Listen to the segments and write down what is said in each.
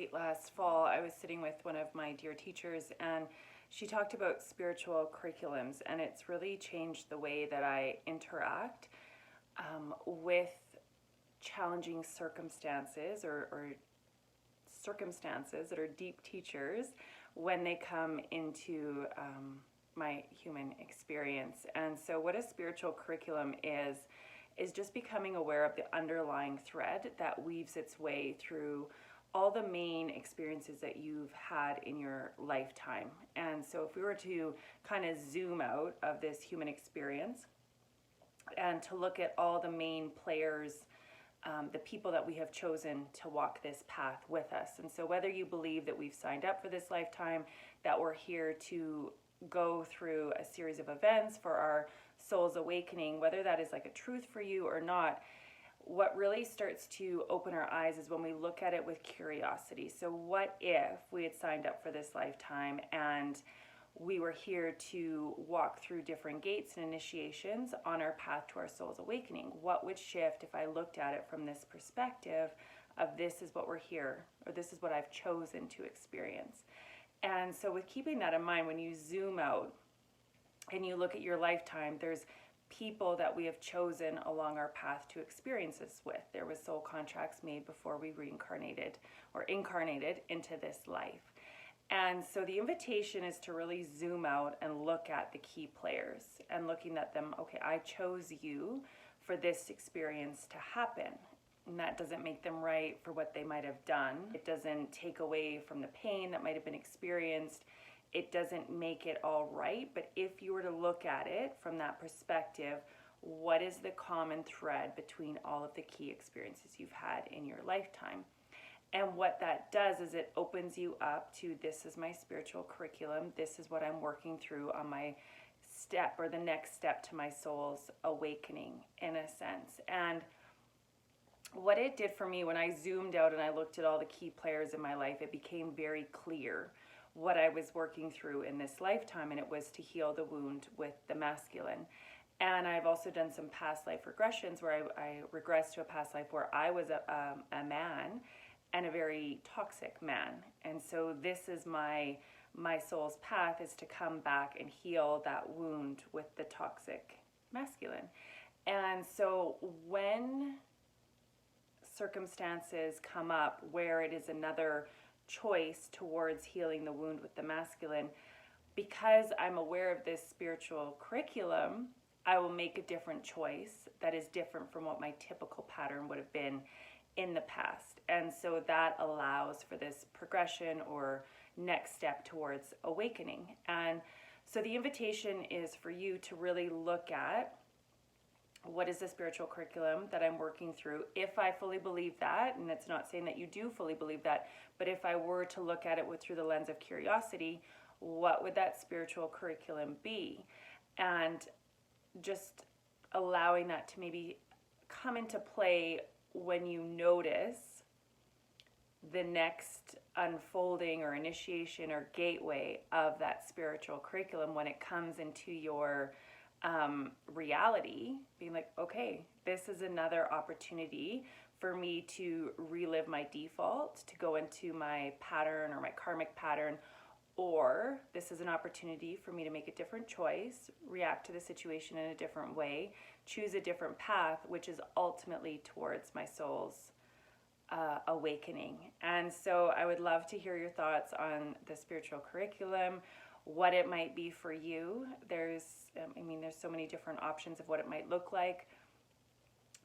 late last fall, I was sitting with one of my dear teachers, and she talked about spiritual curriculums, and it's really changed the way that I interact with challenging circumstances or circumstances that are deep teachers when they come into my human experience. And so, what a spiritual curriculum is just becoming aware of the underlying thread that weaves its way through all the main experiences that you've had in your lifetime. And so, if we were to kind of zoom out of this human experience and to look at all the main players, the people that we have chosen to walk this path with us. And so, whether you believe that we've signed up for this lifetime, that we're here to go through a series of events for our soul's awakening, whether that is like a truth for you or not, what really starts to open our eyes is when we look at it with curiosity. So, what if we had signed up for this lifetime and we were here to walk through different gates and initiations on our path to our soul's awakening? What would shift if I looked at it from this perspective of this is what we're here, or this is what I've chosen to experience? And so, with keeping that in mind, when you zoom out and you look at your lifetime, there's people that we have chosen along our path to experience this with. There was soul contracts made before we reincarnated or incarnated into this life. And so the invitation is to really zoom out and look at the key players and looking at them. Okay, I chose you for this experience to happen. And that doesn't make them right for what they might have done. It doesn't take away from the pain that might have been experienced. It doesn't make it all right. But if you were to look at it from that perspective, what is the common thread between all of the key experiences you've had in your lifetime? And what that does is it opens you up to, this is my spiritual curriculum. This is what I'm working through on my step, or the next step to my soul's awakening, in a sense. And what it did for me when I zoomed out and I looked at all the key players in my life, it became very clear what I was working through in this lifetime, and it was to heal the wound with the masculine. And I've also done some past life regressions where I regressed to a past life where I was a man, and a very toxic man. And so this is my soul's path, is to come back and heal that wound with the toxic masculine. And so when circumstances come up where it is another choice towards healing the wound with the masculine, because I'm aware of this spiritual curriculum, I will make a different choice that is different from what my typical pattern would have been in the past. And so that allows for this progression or next step towards awakening. And so the invitation is for you to really look at, what is the spiritual curriculum that I'm working through? If I fully believe that, and it's not saying that you do fully believe that, but if I were to look at it through the lens of curiosity, what would that spiritual curriculum be? And just allowing that to maybe come into play when you notice the next unfolding or initiation or gateway of that spiritual curriculum when it comes into your reality, being like, okay, this is another opportunity for me to relive my default, to go into my pattern or my karmic pattern, or this is an opportunity for me to make a different choice, react to the situation in a different way, choose a different path, which is ultimately towards my soul's awakening. And so I would love to hear your thoughts on the spiritual curriculum, what it might be for you. There's so many different options of what it might look like,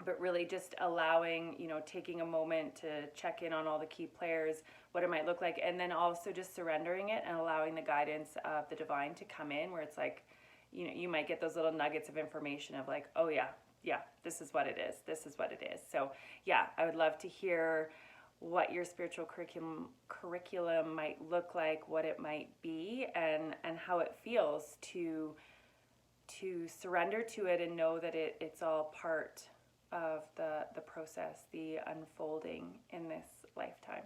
but really just allowing, taking a moment to check in on all the key players, what it might look like, and then also just surrendering it and allowing the guidance of the divine to come in, where it's like, you might get those little nuggets of information of like, oh yeah, this is what it is. This is what it is. So yeah, I would love to hear what your spiritual curriculum might look like, what it might be, and how it feels to surrender to it and know that it's all part of the process, the unfolding in this lifetime.